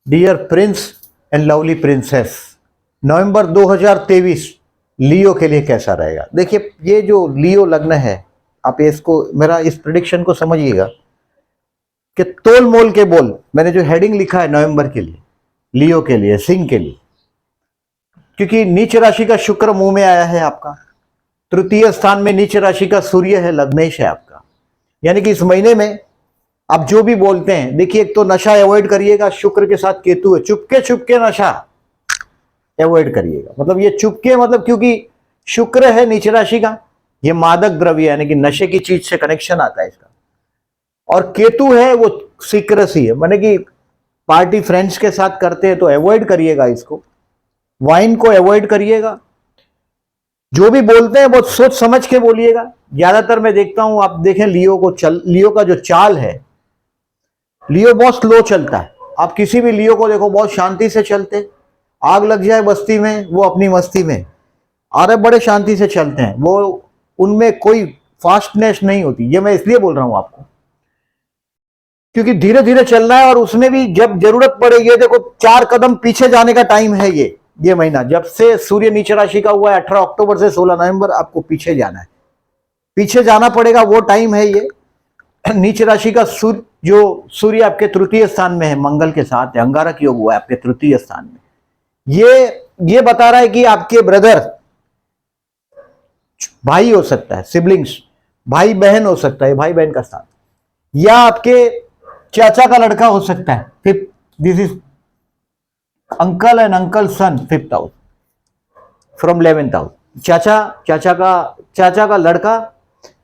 Dear prince and lovely princess, November 2023 Leo के लिए कैसा रहेगा। देखिए, ये जो लियो लग्न है, आप इसको, मेरा इस प्रिडिक्शन को समझिएगा कि तोल मोल के बोल। मैंने जो हेडिंग लिखा है नवंबर के लिए, लियो के लिए, सिंह के लिए, क्योंकि नीच राशि का शुक्र मुंह में आया है आपका, तृतीय स्थान में नीच राशि का सूर्य है, लग्नेश है आपका। यानी कि इस महीने में आप जो भी बोलते हैं, देखिए, एक तो नशा अवॉइड करिएगा, शुक्र के साथ केतु है, चुपके चुपके नशा अवॉइड करिएगा। मतलब ये चुपके, मतलब क्योंकि शुक्र है नीच राशि का, ये मादक द्रव्य यानी कि नशे की चीज से कनेक्शन आता है इसका, और केतु है वो सीक्रेसी है, माने कि पार्टी फ्रेंड्स के साथ करते हैं, तो अवॉइड करिएगा इसको, वाइन को अवॉइड करिएगा। जो भी बोलते हैं बहुत सोच समझ के बोलिएगा। ज्यादातर मैं देखता हूं, आप देखें लियो को, लियो का जो चाल है, लियो बहुत स्लो चलता है। आप किसी भी लियो को देखो, बहुत शांति से चलते, आग लग जाए बस्ती में वो अपनी मस्ती में, और बड़े शांति से चलते हैं वो, उनमें कोई फास्टनेस नहीं होती। ये मैं इसलिए बोल रहा हूं आपको क्योंकि धीरे धीरे चलना है, और उसमें भी जब जरूरत पड़े, ये देखो 4 कदम पीछे जाने का टाइम है ये महीना, जब से सूर्य नीच राशि का हुआ है 18 अक्टूबर से 16 नवंबर, आपको पीछे जाना है, पीछे जाना पड़ेगा, वो टाइम है ये। नीच राशि का सूर्य, जो सूर्य आपके तृतीय स्थान में है, मंगल के साथ है, अंगारक योग हुआ है आपके तृतीय स्थान में, ये बता रहा है कि आपके ब्रदर, भाई हो सकता है, सिबलिंग्स, भाई बहन हो सकता है, भाई बहन का स्थान, या आपके चाचा का लड़का हो सकता है, fifth, this is uncle and uncle son, 5th house from 11th house, चाचा का लड़का,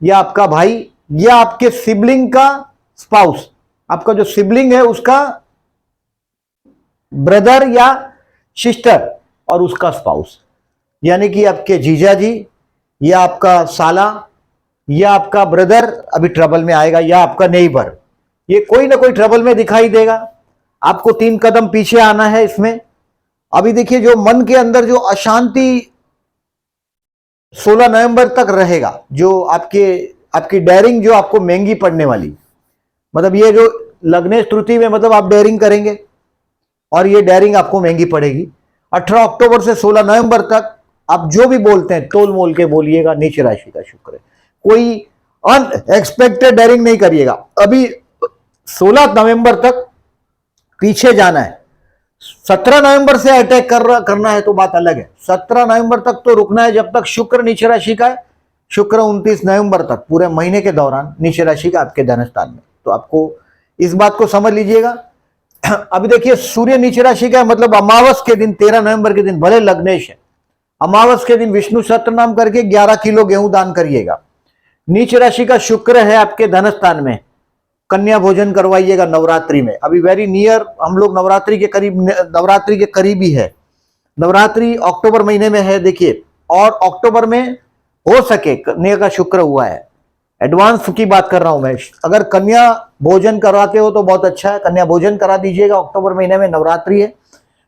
या आपका भाई, या आपके सिबलिंग का स्पाउस, आपका जो सिबलिंग है उसका ब्रदर या सिस्टर और उसका स्पाउस, यानी कि आपके जीजा जी, या आपका साला, या आपका ब्रदर अभी ट्रबल में आएगा, या आपका नेबर, ये कोई ना कोई ट्रबल में दिखाई देगा। आपको 3 कदम पीछे आना है इसमें। अभी देखिए, जो मन के अंदर जो अशांति 16 नवंबर तक रहेगा, जो आपकी डेयरिंग जो आपको महंगी पड़ने वाली, मतलब ये जो लग्नेश तृतीय में, मतलब आप डेयरिंग करेंगे और ये डेयरिंग आपको महंगी पड़ेगी। 18 अक्टूबर से 16 नवंबर तक आप जो भी बोलते हैं तोल मोल के बोलिएगा, नीच राशि का शुक्र है, कोई अनएक्सपेक्टेड डेयरिंग नहीं करिएगा। अभी 16 नवंबर तक पीछे जाना है, 17 नवंबर से अटैक करना है तो बात अलग है। 17 नवंबर तक तो रुकना है, जब तक शुक्र नीच राशि का है। शुक्र 29 नवंबर तक पूरे महीने के दौरान नीच राशि का आपके धनस्थान में, तो आपको इस बात को समझ लीजिएगा। अभी देखिए, सूर्य नीच राशि का, मतलब अमावस के दिन 13 नवंबर के दिन, भले लग्नेश है, अमावस के दिन विष्णु सहस्त्र नाम करके 11 किलो गेहूं दान करिएगा। नीच राशि का शुक्र है आपके धनस्थान में, कन्या भोजन करवाइएगा नवरात्रि में। अभी वेरी नियर, हम लोग नवरात्रि के करीब ही है। नवरात्रि अक्टूबर महीने में है, देखिए, और अक्टूबर में हो सके, कन्या का शुक्र हुआ है, एडवांस की बात कर रहा हूं मैं। अगर कन्या भोजन कराते हो तो बहुत अच्छा है, कन्या भोजन करा दीजिएगा। अक्टूबर महीने में नवरात्रि है,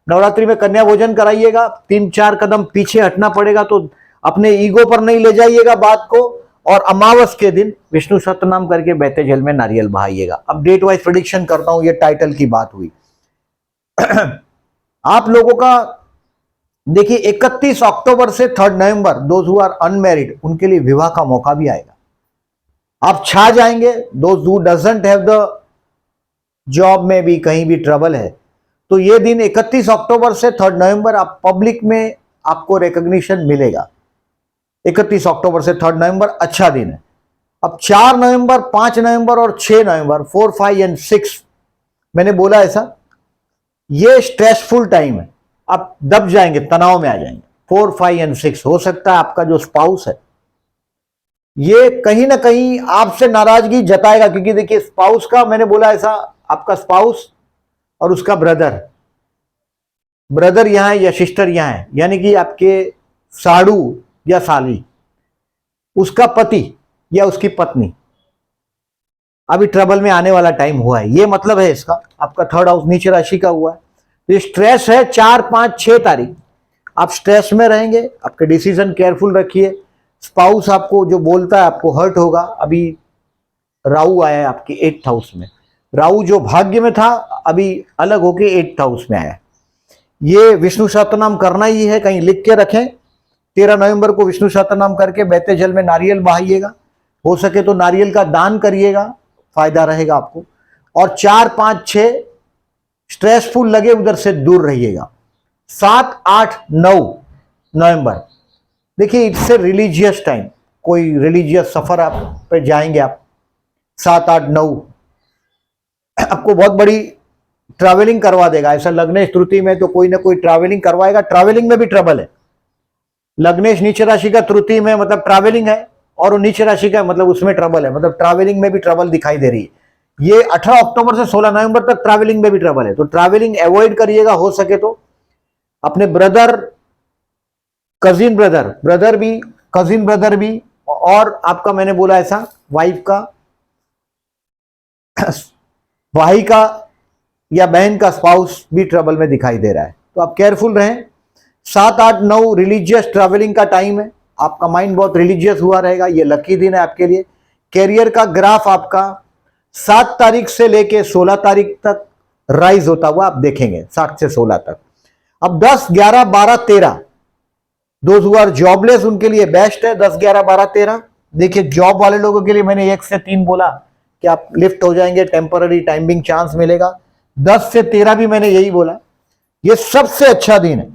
नवरात्रि में कन्या भोजन कराइएगा। 3-4 कदम पीछे हटना पड़ेगा, तो अपने ईगो पर नहीं ले जाइएगा बात को। और अमावस के दिन विष्णु सतनाम करके बहते जल में नारियल बहाइएगा। अब डेट वाइज प्रेडिक्शन करता हूं, ये टाइटल की बात हुई। आप लोगों का देखिए, 31 अक्टूबर से 3 नवंबर, दोज हु आर अनमैरिड, उनके लिए विवाह का मौका भी आएगा, आप छा जाएंगे। Those who doesn't have the job में भी कहीं भी ट्रबल है, तो ये दिन 31 अक्टूबर से 3 नवंबर आप पब्लिक में आपको रिकॉग्निशन मिलेगा। 31 अक्टूबर से 3 नवंबर अच्छा दिन है। अब 4 नवंबर, 5 नवंबर और 6 नवंबर, 4, 5 एंड 6, मैंने बोला ऐसा, ये स्ट्रेसफुल टाइम है, आप दब जाएंगे, तनाव में आ जाएंगे। 4, 5 एंड 6 हो सकता है आपका जो स्पाउस है ये कहीं ना कहीं आपसे नाराजगी जताएगा, क्योंकि देखिए स्पाउस का, मैंने बोला ऐसा, आपका स्पाउस और उसका ब्रदर यहां है या सिस्टर यहां है, यानी कि आपके साड़ू या साली, उसका पति या उसकी पत्नी अभी ट्रबल में आने वाला टाइम हुआ है, ये मतलब है इसका। आपका 3rd हाउस नीच राशि का हुआ है, तो स्ट्रेस है। 4, 5, 6 तारीख आप स्ट्रेस में रहेंगे, आपके डिसीजन केयरफुल रखिए। स्पाउस आपको जो बोलता है आपको हर्ट होगा। अभी राहु आया है आपके 8th हाउस में, राहु जो भाग्य में था अभी अलग होके 8th हाउस में आया। ये विष्णु सहस्त्रनाम करना ही है, कहीं लिख के रखें। 13 नवंबर को विष्णु सहस्त्रनाम करके बहते जल में नारियल बहाइएगा, हो सके तो नारियल का दान करिएगा, फायदा रहेगा आपको। और 4, 5, 6 स्ट्रेसफुल लगे उधर से दूर रहिएगा। 7, 8, 9 नवंबर देखिए इट्स ए रिलीजियस टाइम, कोई रिलीजियस सफर आप पे जाएंगे आप। 7, 8, 9 आपको बहुत बड़ी ट्रैवलिंग करवा देगा। ऐसा लग्नेश तृतीय में तो कोई ना कोई ट्रैवलिंग करवाएगा। ट्रैवलिंग में भी ट्रबल है। लग्नेश नीच राशि का तृतीय में मतलब ट्रैवलिंग है, और नीच राशि का मतलब उसमें ट्रबल है, मतलब ट्रैवलिंग में भी ट्रबल दिखाई दे रही है। ये 18 अक्टूबर से 16 नवंबर तक ट्रैवलिंग में भी ट्रबल है, तो ट्रैवलिंग अवॉइड करिएगा हो सके तो। अपने ब्रदर, कजिन ब्रदर भी, और आपका मैंने बोला ऐसा वाइफ का, भाई का या बहन का स्पाउस भी ट्रबल में दिखाई दे रहा है, तो आप केयरफुल रहें। 7, 8, 9 रिलीजियस ट्रैवलिंग का टाइम है। आपका माइंड बहुत रिलीजियस हुआ रहेगा, ये लकी दिन है आपके लिए। कैरियर का ग्राफ आपका 7 तारीख से लेके 16 तारीख तक राइज होता हुआ आप देखेंगे, 7 से 16 तक। अब 10, 11, 12, 13 दोज हु आर जॉबलेस उनके लिए बेस्ट है। 10, 11, 12, 13 देखिए जॉब वाले लोगों के लिए मैंने 1 से 3 बोला कि आप लिफ्ट हो जाएंगे, टेम्पररी टाइमिंग चांस मिलेगा। 10 से 13 भी मैंने यही बोला, ये सबसे अच्छा दिन है।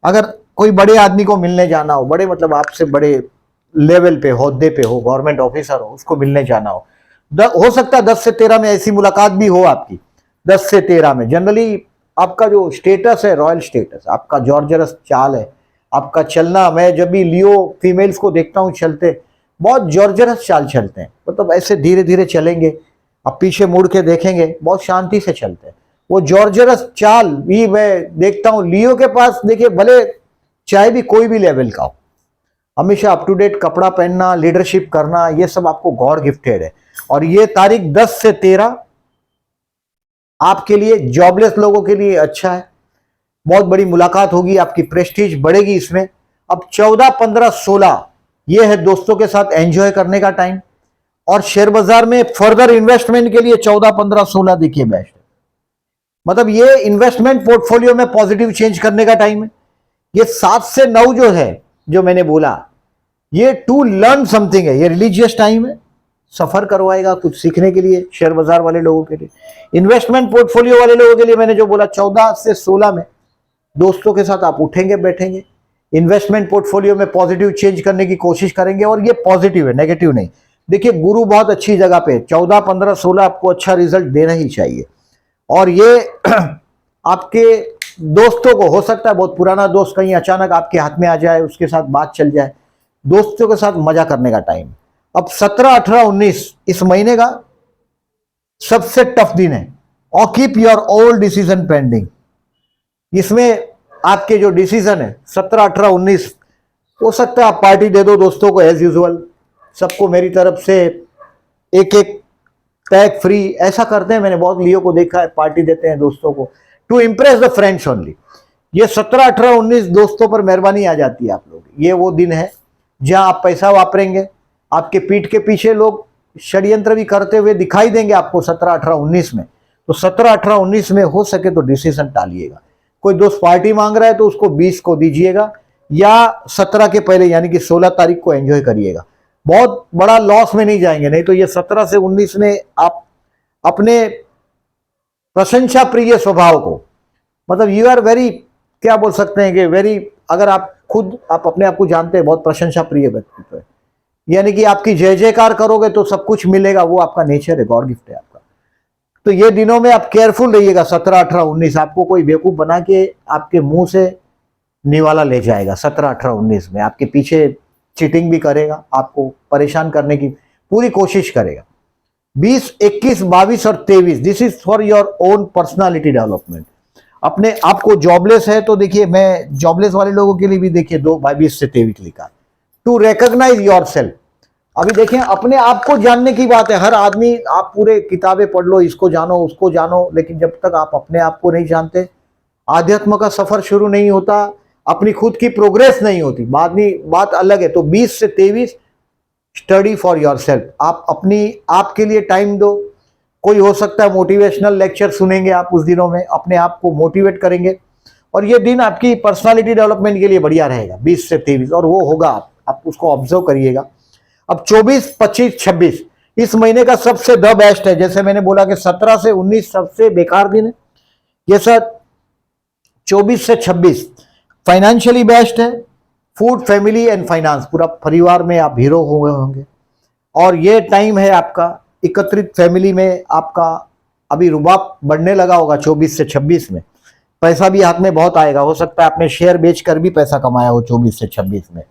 अगर कोई बड़े आदमी को मिलने जाना हो, बड़े मतलब आपसे बड़े लेवल पे होद्दे पे हो, गवर्नमेंट ऑफिसर हो, उसको मिलने जाना हो सकता है 10 से 13 में ऐसी मुलाकात भी हो आपकी। 10 से 13 में जनरली आपका जो स्टेटस है, रॉयल स्टेटस, आपका जॉर्जरस चाल है, आपका चलना, मैं जब भी लियो फीमेल्स को देखता हूं चलते, बहुत जॉर्जरस चाल चलते हैं, मतलब ऐसे धीरे धीरे चलेंगे, आप पीछे मुड़ के देखेंगे बहुत शांति से चलते हैं। वो जॉर्जरस चाल भी मैं देखता हूं लियो के पास। देखिए भले चाहे भी कोई भी लेवल का हो, हमेशा अप टू डेट कपड़ा पहनना, लीडरशिप करना, ये सब आपको गॉड गिफ्टेड है। और ये तारीख 10 से 13 आपके लिए, जॉबलेस लोगों के लिए अच्छा है। बहुत बड़ी मुलाकात होगी, आपकी प्रेस्टीज बढ़ेगी इसमें। अब 14, 15, 16 ये है दोस्तों के साथ एंजॉय करने का टाइम। और शेयर बाजार में फर्दर इन्वेस्टमेंट के लिए 14, 15, 16 देखिए बेस्ट है। मतलब ये इन्वेस्टमेंट पोर्टफोलियो में पॉजिटिव चेंज करने का टाइम है। ये 7 से 9 जो है, जो मैंने बोला, ये टू लर्न समथिंग है, ये रिलीजियस टाइम है, सफर करवाएगा कुछ सीखने के लिए शेयर बाजार वाले लोगों के लिए। इन्वेस्टमेंट पोर्टफोलियो वाले लोगों के लिए मैंने जो बोला 14 से 16 में दोस्तों के साथ आप उठेंगे बैठेंगे, इन्वेस्टमेंट पोर्टफोलियो में पॉजिटिव चेंज करने की कोशिश करेंगे, और ये पॉजिटिव है, नेगेटिव नहीं। देखिए गुरु बहुत अच्छी जगह पे, 14, 15, 16 आपको अच्छा रिजल्ट देना ही चाहिए। और ये आपके दोस्तों को, हो सकता है बहुत पुराना दोस्त कहीं अचानक आपके हाथ में आ जाए, उसके साथ बात चल जाए, दोस्तों के साथ मजा करने का टाइम। अब 17, 18, 19 इस महीने का सबसे टफ दिन है। और keep your old decision pending. इसमें आपके जो डिसीजन है 17, 18, 19, हो सकता है आप पार्टी दे दो दोस्तों को एज यूजुअल, सबको मेरी तरफ से एक पैक फ्री, ऐसा करते हैं। मैंने बहुत लियो को देखा है, पार्टी देते हैं दोस्तों को, to impress the friends only. ये 17, 18, 19 दोस्तों पर मेहरबानी आ जाती है आप लोग। ये वो दिन है जहां आप पैसा वापरेंगे, आपके पीठ के पीछे लोग षड्यंत्र भी करते हुए दिखाई देंगे आपको 17, 18, 19 में। तो 17, 18, 19 में हो सके तो डिसीजन टालिएगा। कोई दोस्त पार्टी मांग रहा है तो उसको 20 को दीजिएगा, या 17 के पहले यानी कि 16 तारीख को एंजॉय करिएगा। बहुत बड़ा लॉस में नहीं जाएंगे, नहीं तो ये 17 से 19 में आप अपने प्रशंसा प्रिय स्वभाव को, मतलब यू आर वेरी, क्या बोल सकते हैं कि वेरी, अगर आप खुद आप अपने आप को जानते हैं बहुत प्रशंसा प्रिय व्यक्तित्व है, यानी कि आपकी जय जयकार करोगे तो सब कुछ मिलेगा, वो आपका नेचर है, गॉड गिफ्ट है आपका। तो ये दिनों में आप केयरफुल रहिएगा। 17, 18, 19 आपको कोई बेवकूफ बना के आपके मुंह से निवाला ले जाएगा। 17, 18, 19 में आपके पीछे चीटिंग भी करेगा, आपको परेशान करने की पूरी कोशिश करेगा। 20, 21, 22 और 23 this is for your own personality development. अपने आपको जॉबलेस है तो देखिए, मैं जॉबलेस वाले लोगों के लिए भी देखिए 22 से 23 लिखा, टू रिकॉग्नाइज योर सेल्फ। अभी देखें, अपने आप को जानने की बात है। हर आदमी, आप पूरे किताबें पढ़ लो, इसको जानो उसको जानो, लेकिन जब तक आप अपने आप को नहीं जानते, आध्यात्म का सफर शुरू नहीं होता, अपनी खुद की प्रोग्रेस नहीं होती। बात अलग है। तो 20 से 23 स्टडी फॉर योर सेल्फ, आप अपनी आपके लिए टाइम दो, कोई हो सकता है मोटिवेशनल लेक्चर सुनेंगे आप उस दिनों में, अपने आप को मोटिवेट करेंगे, और ये दिन आपकी पर्सनालिटी डेवलपमेंट के लिए बढ़िया रहेगा 20 से 23, और वो होगा, आप उसको ऑब्जर्व करिएगा। अब 24, 25, 26 इस महीने का सबसे द बेस्ट है। जैसे मैंने बोला कि 17 से 19 सबसे बेकार दिन है, ये सर 24 से 26 फाइनेंशियली बेस्ट है। फूड, फैमिली एंड फाइनेंस, पूरा परिवार में आप हीरो हुए होंगे। और ये टाइम है आपका एकत्रित फैमिली में, आपका अभी रुबाब बढ़ने लगा होगा 24 से 26 में। पैसा भी हाथ में बहुत आएगा, हो सकता है आपने शेयर बेचकर भी पैसा कमाया हो 24 से 26 में।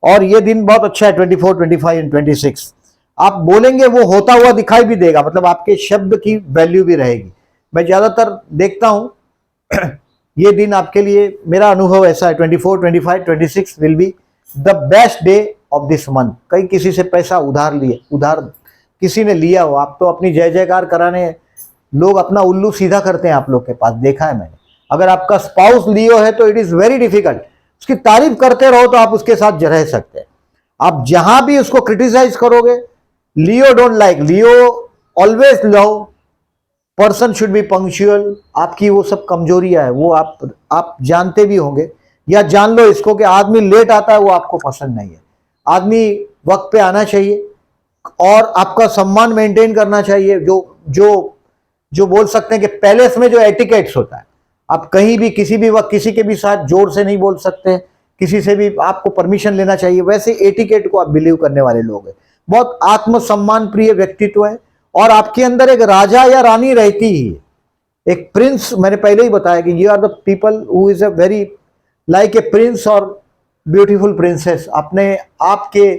और ये दिन बहुत अच्छा है 24, 25 एंड 26। आप बोलेंगे वो होता हुआ दिखाई भी देगा, मतलब आपके शब्द की वैल्यू भी रहेगी। मैं ज्यादातर देखता हूं ये दिन आपके लिए, मेरा अनुभव ऐसा है 24, 25, 26 will be the best day of this month. कहीं किसी से पैसा उधार किसी ने लिया हो, आप तो अपनी जय जयकार कराने लोग अपना उल्लू सीधा करते हैं आप लोग के पास, देखा है मैंने। अगर आपका स्पाउस लियो है तो इट इज वेरी डिफिकल्ट, उसकी तारीफ करते रहो तो आप उसके साथ रह सकते हैं। आप जहां भी उसको क्रिटिसाइज करोगे, Leo don't like, Leo always love, person should be punctual, आपकी वो सब कमजोरियां है, वो आप जानते भी होंगे, या जान लो इसको कि आदमी लेट आता है वो आपको पसंद नहीं है। आदमी वक्त पे आना चाहिए और आपका सम्मान मेंटेन करना चाहिए। जो बोल सकते हैं कि पैलेस में जो एटिकेट्स होता है, आप कहीं भी किसी भी वक्त किसी के भी साथ जोर से नहीं बोल सकते, किसी से भी आपको परमिशन लेना चाहिए, वैसे एटिकेट को आप बिलीव करने वाले लोग हैं। बहुत आत्मसम्मान प्रिय व्यक्तित्व है, और आपके अंदर एक राजा या रानी रहती ही है, एक प्रिंस। मैंने पहले ही बताया कि you are the people who is a very like a prince और ब्यूटीफुल प्रिंसेस। अपने आपके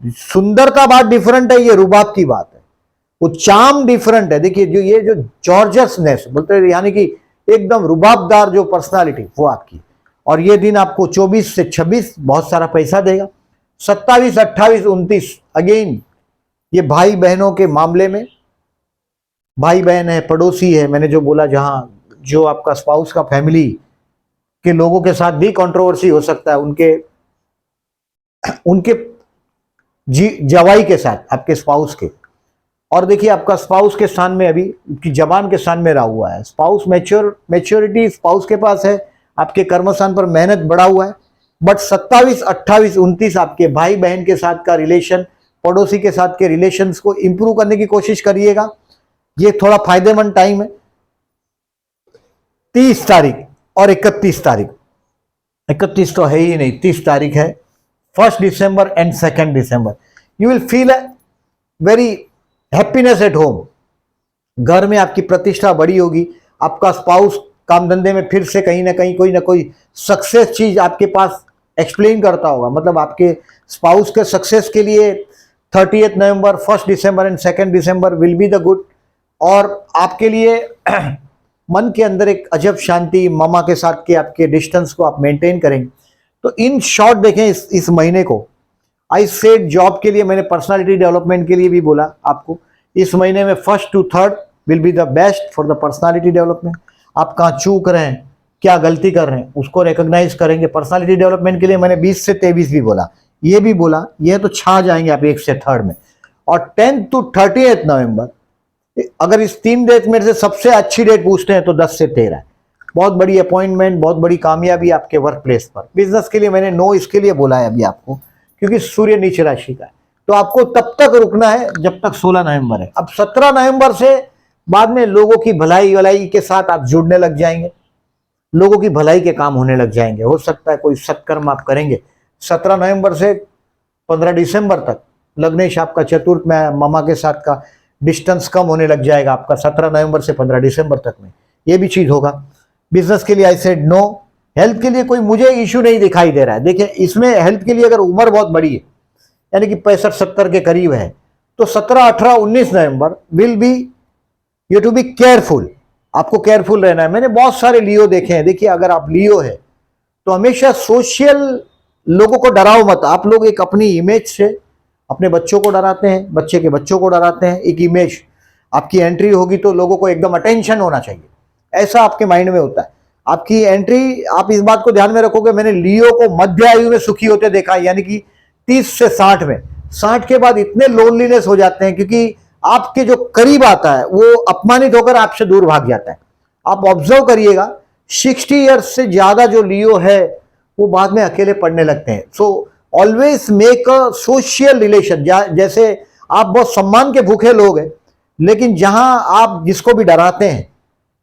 सुंदरता बात डिफरेंट है, ये रुबाब की बात है, वो चार्म डिफरेंट है। देखिए जो जॉर्जसनेस बोलते हैं, यानी कि एकदम रुबाबदार जो पर्सनालिटी, वो आपकी। और ये दिन आपको 24 से 26 बहुत सारा पैसा देगा। 27, 28, 29 अगेन ये भाई बहनों के मामले में, भाई बहन है, पड़ोसी है, मैंने जो बोला, जहां जो आपका स्पाउस का फैमिली के लोगों के साथ भी कंट्रोवर्सी हो सकता है, उनके जवाई के साथ, आपके स्पाउस के। और देखिए आपका स्पाउस के स्थान में अभी की जबान के स्थान में रहा हुआ है स्पाउस, मैच्योरिटी स्पाउस के पास है, आपके कर्मस्थान पर मेहनत बढ़ा हुआ है। बट 27, 28, 29 आपके भाई बहन के साथ का रिलेशन, पड़ोसी के साथ के रिलेशंस को इंप्रूव करने की कोशिश करिएगा, ये थोड़ा फायदेमंद टाइम है। 30 तारीख और 31 तारीख, 31 तो है ही नहीं, 30 तारीख है, 1 December and 2 December, you will feel a very happiness at home. घर में आपकी प्रतिष्ठा बड़ी होगी, आपका स्पाउस काम धंधे में फिर से कहीं ना कोई सक्सेस चीज आपके पास एक्सप्लेन करता होगा। मतलब आपके स्पाउस के सक्सेस के लिए 30 November, 1 December and 2 December will be the good. और आपके लिए मन के अंदर एक अजब शांति, मामा के साथ के आपके डिस्टेंस को आप मेंटेन करेंगे। तो इन शॉर्ट देखें इस महीने को, आई सेड जॉब के लिए, मैंने पर्सनालिटी डेवलपमेंट के लिए भी बोला आपको, इस महीने में 1st to 3rd will be the best for the personality development. आप कहाँ चूक रहे हैं, क्या गलती कर रहे हैं, उसको रिकॉग्नाइज करेंगे। पर्सनालिटी डेवलपमेंट के लिए मैंने 20 से 23 भी बोला, ये भी बोला, ये तो छा जाएंगे आप 1 से 3rd में। और 10th to 30th नवंबर, अगर इस 3 डेट में से सबसे अच्छी डेट पूछते हैं तो 10 से 13 है। बहुत बड़ी अपॉइंटमेंट, बहुत बड़ी कामयाबी आपके वर्क प्लेस पर। बिजनेस के लिए मैंने नो इसके लिए बोला है अभी आपको, क्योंकि सूर्य नीच राशि का है, तो आपको तब तक रुकना है जब तक 16 नवंबर है। अब 17 नवंबर से बाद में लोगों की भलाई वलाई के साथ आप जुड़ने लग जाएंगे, लोगों की भलाई के काम होने लग जाएंगे। हो सकता है कोई सत्कर्म आप करेंगे। 17 नवंबर से 15 दिसंबर तक लग्नेश आपका चतुर्थ में मामा के साथ का डिस्टेंस कम होने लग जाएगा आपका 17 नवंबर से 15 दिसंबर तक में, ये भी चीज होगा। बिजनेस के लिए आई सेड नो। हेल्थ के लिए कोई मुझे इश्यू नहीं दिखाई दे रहा है। देखिए इसमें हेल्थ के लिए अगर उम्र बहुत बड़ी है, यानी कि 65-70 के करीब है, तो 17, 18, 19 November will be you to be careful. आपको केयरफुल रहना है। मैंने बहुत सारे लियो देखे हैं। देखिए अगर आप लियो है तो हमेशा सोशल लोगों को डराओ मत। आप लोग एक अपनी इमेज से अपने बच्चों को डराते हैं, बच्चे के बच्चों को डराते हैं। एक इमेज, आपकी एंट्री होगी तो लोगों को एकदम अटेंशन होना चाहिए, ऐसा आपके माइंड में होता है। आपकी एंट्री, आप इस बात को ध्यान में रखोगे, मैंने लियो को मध्य आयु में सुखी होते देखा है, यानी कि 30 से 60 में। 60 के बाद इतने लोनलीनेस हो जाते हैं, क्योंकि आपके जो करीब आता है वो अपमानित होकर आपसे दूर भाग जाता है। आप ऑब्जर्व करिएगा 60 ईयर्स से ज्यादा जो लियो है वो बाद में अकेले पढ़ने लगते हैं। So always make a social relation. जैसे आप बहुत सम्मान के भूखे लोग हैं, लेकिन जहां आप जिसको भी डराते हैं,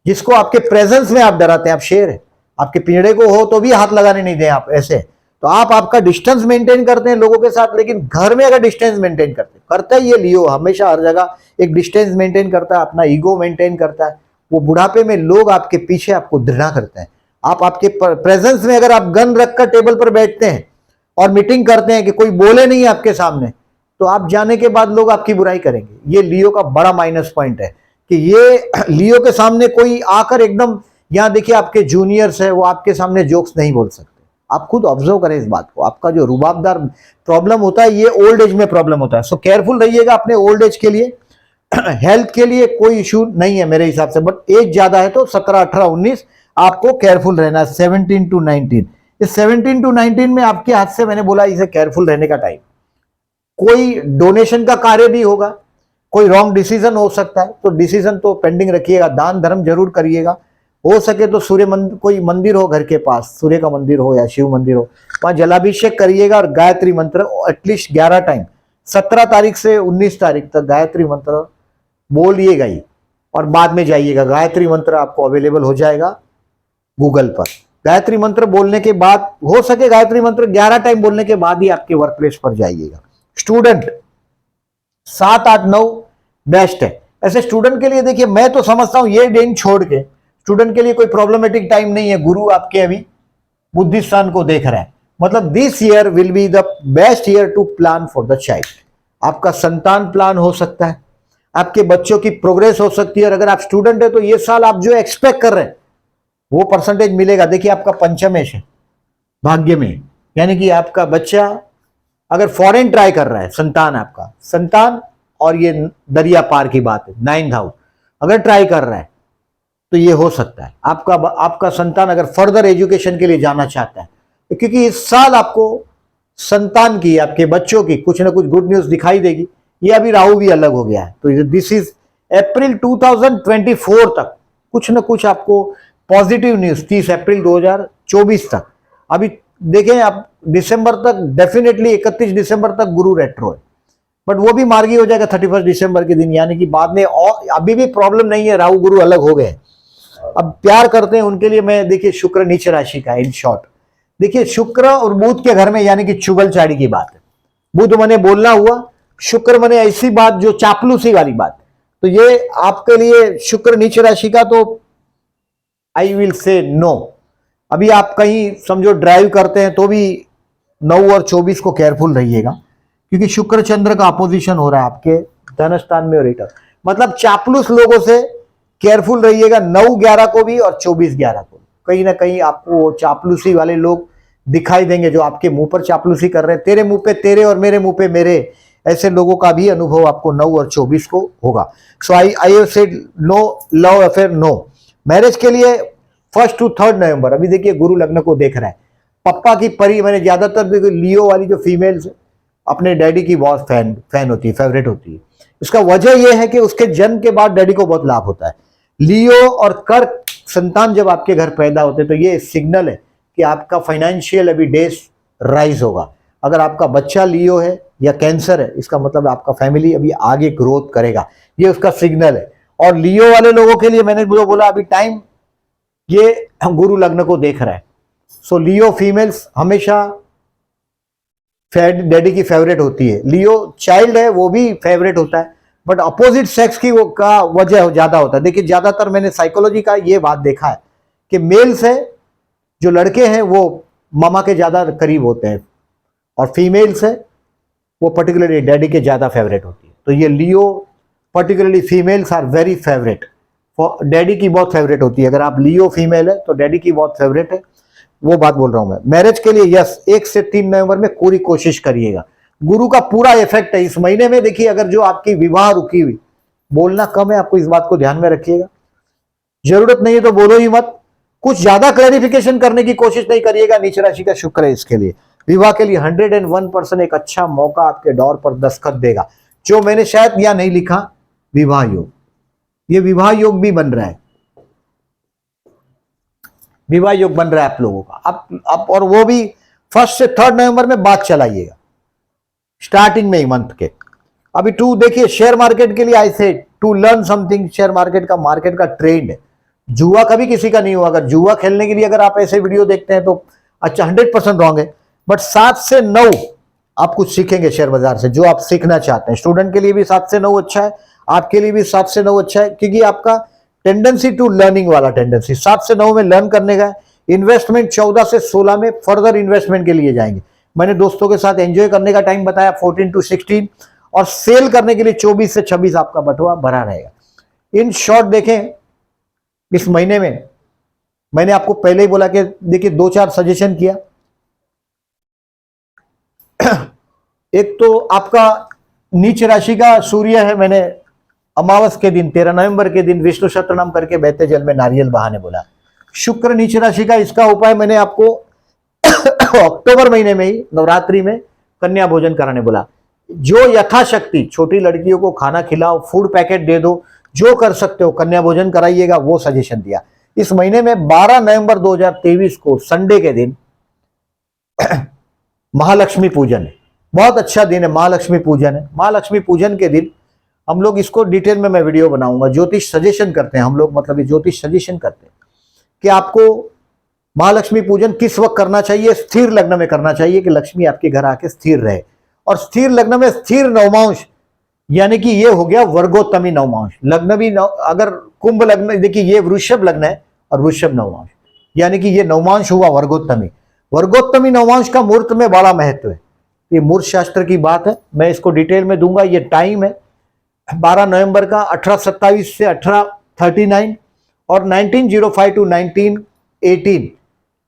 जिसको आपके प्रेजेंस में आप डराते हैं, आप शेर है, आपके पिंजड़े को हो तो भी हाथ लगाने नहीं दें आप, ऐसे तो आप आपका डिस्टेंस मेंटेन करते हैं लोगों के साथ, लेकिन घर में अगर डिस्टेंस मेंटेन करता है ये लियो हमेशा हर जगह एक डिस्टेंस मेंटेन करता है, अपना ईगो मेंटेन करता है। वो बुढ़ापे में लोग आपके पीछे आपको घृणा करते हैं। आप आपके प्रेजेंस में अगर आप गन रखकर टेबल पर बैठते हैं और मीटिंग करते हैं कि कोई बोले नहीं आपके सामने, तो आप जाने के बाद लोग आपकी बुराई करेंगे। ये लियो का बड़ा माइनस पॉइंट है कि ये लियो के सामने कोई आकर एकदम, यहां देखिए आपके जूनियर्स है वो आपके सामने जोक्स नहीं बोल सकते। आप खुद ऑब्जर्व करें इस बात को। आपका जो रुबाबदार प्रॉब्लम होता है ये ओल्ड एज में प्रॉब्लम होता है। सो केयरफुल रहिएगा अपने ओल्ड एज के लिए। हेल्थ के लिए कोई इशू नहीं है मेरे हिसाब से, बट एज ज्यादा है तो 17, 18, 19 आपको केयरफुल रहना है। 17 to 19, इस 17 to 19 में आपके हाथ से, मैंने बोला इसे केयरफुल रहने का टाइम। कोई डोनेशन का कार्य भी होगा, कोई रॉन्ग डिसीजन हो सकता है, तो डिसीजन तो पेंडिंग रखिएगा। दान धर्म जरूर करिएगा, हो सके तो सूर्य मंदिर, कोई मंदिर हो घर के पास, सूर्य का मंदिर हो या शिव मंदिर हो, वहां जलाभिषेक करिएगा और गायत्री मंत्र एटलीस्ट 11 टाइम 17 तारीख से 19 तारीख तक गायत्री मंत्र बोलिएगा ही, और बाद में जाइएगा। गायत्री मंत्र आपको अवेलेबल हो जाएगा गूगल पर। गायत्री मंत्र बोलने के बाद, हो सके गायत्री मंत्र 11 टाइम बोलने के बाद ही आपके वर्क प्लेस पर जाइएगा। स्टूडेंट 7, 8, 9 बेस्ट है। ऐसे स्टूडेंट के लिए देखिए मैं तो समझता हूं ये दिन छोड़ के स्टूडेंट के लिए कोई प्रॉब्लमेटिक टाइम नहीं है। गुरु आपके अभी बुद्धि स्थान को देख रहा है, मतलब this year will be the best year to plan for the child. आपका संतान प्लान हो सकता है, आपके बच्चों की प्रोग्रेस हो सकती है, और अगर आप स्टूडेंट है तो ये साल आप जो एक्सपेक्ट कर रहे हैं वो परसेंटेज मिलेगा। देखिए आपका पंचमेश है भाग्य में, यानी कि आपका बच्चा अगर फॉरेन ट्राई कर रहा है, संतान आपका संतान, और ये दरिया पार की बात है 9th हाउस अगर ट्राई कर रहा है तो ये हो सकता है। आपका संतान अगर फर्दर एजुकेशन के लिए जाना चाहता है, तो क्योंकि इस साल आपको संतान की, आपके बच्चों की कुछ ना कुछ गुड न्यूज दिखाई देगी। ये अभी राहु भी अलग हो गया है, तो दिस इज अप्रैल 2024 तक कुछ ना कुछ आपको पॉजिटिव न्यूज, 30 अप्रैल 2024 तक। अभी देखें आप दिसंबर तक, डेफिनेटली 31 दिसंबर तक गुरु रेट्रो है, बट वो भी मार्गी हो जाएगा 31 दिसंबर के दिन, यानी कि बाद में। और अभी भी प्रॉब्लम नहीं है, राहु गुरु अलग हो गए। अब प्यार करते हैं उनके लिए मैं, देखिए शुक्र नीच राशि का है। इन शॉर्ट देखिए शुक्र और बुध के घर में, यानी कि चुगलचाड़ी की बात है। बुध मने बोलना हुआ, शुक्र मने ऐसी बात जो चापलूसी वाली बात। तो ये आपके लिए शुक्र नीच राशि का, तो आई विल से नो। अभी आप कहीं समझो ड्राइव करते हैं तो भी 9 और 24 को केयरफुल रहिएगा, क्योंकि शुक्र चंद्र का अपोजिशन हो रहा है आपके धन स्थान में और रिटर्न, मतलब चापलूस लोगों से केयरफुल रहिएगा। 9-11 को भी और 24-11 को कहीं ना कहीं आपको चापलूसी वाले लोग दिखाई देंगे, जो आपके मुंह पर चापलूसी कर रहे हैं। तेरे मुंह पे तेरे और मेरे मुंह पे मेरे, ऐसे लोगों का भी अनुभव आपको 9 और 24 को होगा। So I have said no love affair, no marriage के लिए 1 to 3 नवंबर। अभी देखिए गुरु लग्न को देख रहा है। पप्पा की परी, मैंने ज्यादातर लियो वाली जो फीमेल्स अपने डैडी की बहुत फैन होती है, फेवरेट होती है। इसका वजह यह है कि उसके जन्म के बाद डैडी को बहुत लाभ होता है। लियो और कर्क संतान जब आपके घर पैदा होते हैं तो ये सिग्नल है कि आपका फाइनेंशियल अभी डेज राइज होगा। अगर आपका बच्चा लियो है या कैंसर है, इसका मतलब आपका फैमिली अभी आगे ग्रोथ करेगा, ये उसका सिग्नल है। और लियो वाले लोगों के लिए मैंने जो बोला अभी टाइम, ये गुरु लग्न को देख रहा है। सो लियो फीमेल्स हमेशा डैडी की फेवरेट होती है। लियो चाइल्ड है वो भी फेवरेट होता है, बट अपोजिट सेक्स की वो का वजह ज्यादा होता है। देखिए ज्यादातर मैंने साइकोलॉजी का ये बात देखा है कि मेल्स है, जो लड़के हैं वो मामा के ज्यादा करीब होते हैं, और फीमेल्स है वो पर्टिकुलरली डैडी के ज्यादा फेवरेट होती है। तो ये Leo particularly females are very favourite, daddy की बहुत फेवरेट होती है। अगर आप लियो फीमेल है तो डैडी की बहुत फेवरेट है, वो बात बोल रहा हूं मैं। मैरिज के लिए यस 1 से 3 नवंबर में पूरी कोशिश करिएगा। गुरु का पूरा इफेक्ट है इस महीने में। देखिए अगर जो आपकी विवाह रुकी हुई, बोलना कम है, आपको इस बात को ध्यान में रखिएगा। जरूरत नहीं है तो बोलो ही मत। कुछ ज्यादा क्लैरिफिकेशन करने की कोशिश नहीं करिएगा। नीच राशि का शुक्र है इसके लिए। विवाह के लिए 101% एक अच्छा मौका आपके डोर पर दस्तखत देगा। जो मैंने शायद यहाँ नहीं लिखा, विवाह योग, ये विवाह योग भी बन रहा है, विवाह योग बन रहा है आप लोगों का। आप और वो भी 1 से 3 नवंबर में बात चलाइएगा, स्टार्टिंग में ही मंथ के। अभी टू देखिए, शेयर मार्केट के लिए I say to learn something, share market का ट्रेंड है। जुआ कभी किसी का नहीं हुआ। अगर जुआ खेलने के लिए अगर आप ऐसे वीडियो देखते हैं तो अच्छा 100% रॉन्ग है, बट 7 से 9 आप कुछ सीखेंगे शेयर बाजार से, जो आप सीखना चाहते हैं। स्टूडेंट के लिए भी 7 से 9 अच्छा है, आपके लिए भी 7 से 9 अच्छा है, क्योंकि आपका टेंडेंसी टू लर्निंग वाला टेंडेंसी 7 से 9 में लर्न करने का। इन्वेस्टमेंट 14 से 16 में फर्दर इन्वेस्टमेंट के लिए जाएंगे। मैंने दोस्तों के साथ एंजॉय करने का टाइम बताया 14 to 16, और सेल करने के लिए 24 से 26 आपका बटुआ भरा रहेगा। इन शॉर्ट देखें, इस महीने में मैंने आपको पहले ही बोला कि देखिए 2-4 सजेशन किया। एक तो आपका नीच राशि का सूर्य है, मैंने अमावस के दिन 13 नवंबर के दिन विष्णु सहस्त्रनाम करके बहते जल में नारियल बहाने बोला। शुक्र नीच राशि का, इसका उपाय मैंने आपको अक्टूबर महीने में ही नवरात्रि में कन्या भोजन कराने बोला। जो यथाशक्ति छोटी लड़कियों को खाना खिलाओ, फूड पैकेट दे दो, जो कर सकते हो कन्या भोजन कराइएगा, वो सजेशन दिया। इस महीने में 12 नवंबर 2023 को संडे के दिन महालक्ष्मी पूजन है, बहुत अच्छा दिन है, महालक्ष्मी पूजन है। महालक्ष्मी पूजन के दिन हम लोग इसको डिटेल में मैं वीडियो बनाऊंगा। ज्योतिष सजेशन करते हैं हम लोग, मतलब ये ज्योतिष सजेशन करते हैं कि आपको महालक्ष्मी पूजन किस वक्त करना चाहिए। स्थिर लग्न में करना चाहिए कि लक्ष्मी आपके घर आके स्थिर रहे, और स्थिर लग्न में स्थिर नवमांश, यानी कि ये हो गया वर्गोत्तमी नवमांश। लग्न भी अगर कुंभ लग्न, देखिए ये वृषभ लग्न है और वृषभ नवमांश, यानी कि ये नवमांश हुआ वर्गोत्तमी। वर्गोत्तमी नवमांश का मुहूर्त में बड़ा महत्व है, ये मुहूर्त शास्त्र की बात है, मैं इसको डिटेल में दूंगा। ये टाइम है 12 नवंबर का 1827 से 1839 और 1905 to 1918,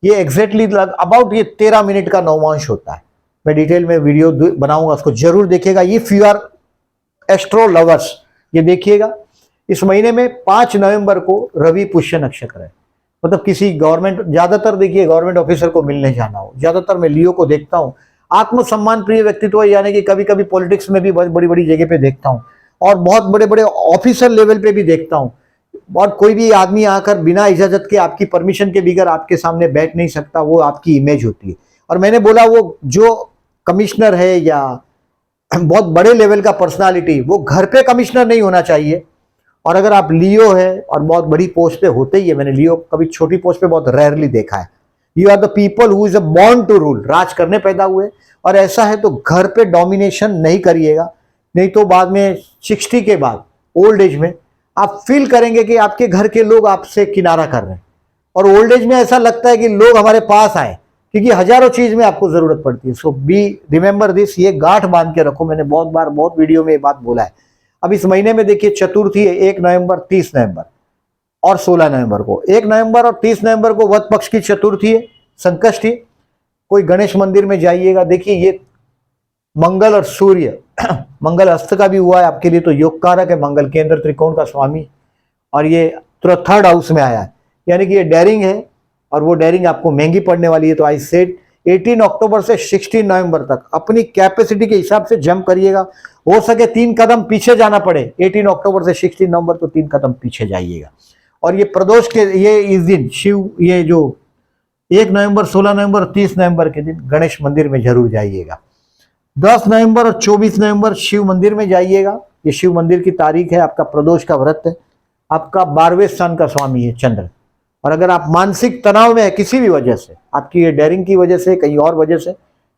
ये एग्जैक्टली अबाउट ये 13 मिनट का नवमांश होता है। मैं डिटेल में वीडियो बनाऊंगा, उसको जरूर देखिएगा। If you are astro lovers, ये देखिएगा। इस महीने में 5 नवंबर को रवि पुष्य नक्षत्र है, मतलब किसी गवर्नमेंट, ज्यादातर देखिए गवर्नमेंट ऑफिसर को मिलने जाना हो, ज्यादातर मैं लियो को देखता हूं। आत्मसम्मान प्रिय व्यक्तित्व है, यानी कि कभी कभी पॉलिटिक्स में भी बहुत बड़ी बड़ी जगह पे देखता हूं, और बहुत बड़े बड़े ऑफिसर लेवल पे भी देखता हूं। और कोई भी आदमी आकर बिना इजाजत के, आपकी परमिशन के बगैर आपके सामने बैठ नहीं सकता, वो आपकी इमेज होती है। और मैंने बोला वो जो कमिश्नर है या बहुत बड़े लेवल का पर्सनालिटी, वो घर पे कमिश्नर नहीं होना चाहिए। और अगर आप लियो है और बहुत बड़ी पोस्ट पे होते ही है, मैंने लियो कभी छोटी पोस्ट पे बहुत रेयरली देखा है। You are the people who is a born to rule, राज करने पैदा हुए, और ऐसा है तो घर पे डोमिनेशन नहीं करिएगा, नहीं तो बाद में 60 के बाद ओल्ड एज में आप फील करेंगे कि आपके घर के लोग आपसे किनारा कर रहे हैं। और ओल्ड एज में ऐसा लगता है कि लोग हमारे पास आए, क्योंकि हजारों चीज में आपको जरूरत पड़ती है। सो बी रिमेंबर दिस, ये गांठ बांध के रखो। मैंने बहुत बार बहुत वीडियो में ये बात बोला है। अब इस महीने में देखिए चतुर्थी है, 1 नवंबर, 30 नवंबर और 16 नवंबर को। 1 नवंबर और 30 नवंबर को वध पक्ष की चतुर्थी है, संकष्टी। कोई गणेश मंदिर में जाइएगा, देखिए ये मंगल और सूर्य मंगल अस्त का भी हुआ है आपके लिए, तो योग कारक है। मंगल केंद्र त्रिकोण का स्वामी, और ये 3rd हाउस में आया है, यानी कि ये डेयरिंग है, और वो डेयरिंग आपको महंगी पड़ने वाली है। तो आई सेड 18 अक्टूबर से 16 नवंबर तक अपनी कैपेसिटी के हिसाब से जंप करिएगा। हो सके 3 कदम पीछे जाना पड़े, 18 अक्टूबर से 16 नवंबर तो 3 कदम पीछे जाइएगा। और ये प्रदोष के ये इस दिन शिव, ये जो 1 नवंबर, 16 नवंबर और 30 नवंबर के दिन गणेश मंदिर में जरूर जाइएगा। 10 नवंबर और 24 नवंबर शिव मंदिर में जाइएगा। ये शिव मंदिर की तारीख है, आपका प्रदोष का व्रत है, आपका 12वें स्थान का स्वामी है चंद्र। और अगर आप मानसिक तनाव में है किसी भी वजह से, आपकी ये डेयरिंग की वजह से, कहीं और वजह से,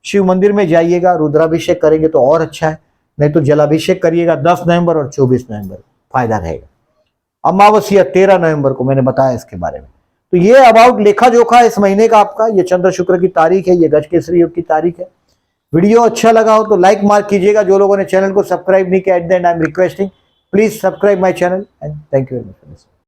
शिव मंदिर में जाइएगा। रुद्राभिषेक करेंगे तो और अच्छा है, नहीं तो जलाभिषेक करिएगा। 10 नवंबर और 24 नवंबर फायदा रहेगा। अमावस्या 13 नवंबर को मैंने बताया इसके बारे में। तो ये अबाउट लेखा जोखा इस महीने का आपका, ये चंद्र शुक्र की तारीख है, ये गजकेसरी योग की तारीख है। वीडियो अच्छा लगा हो तो लाइक मार्क कीजिएगा। जो लोगों ने चैनल को सब्सक्राइब नहीं किया, at the and I am requesting, please subscribe my channel, and thank you very much.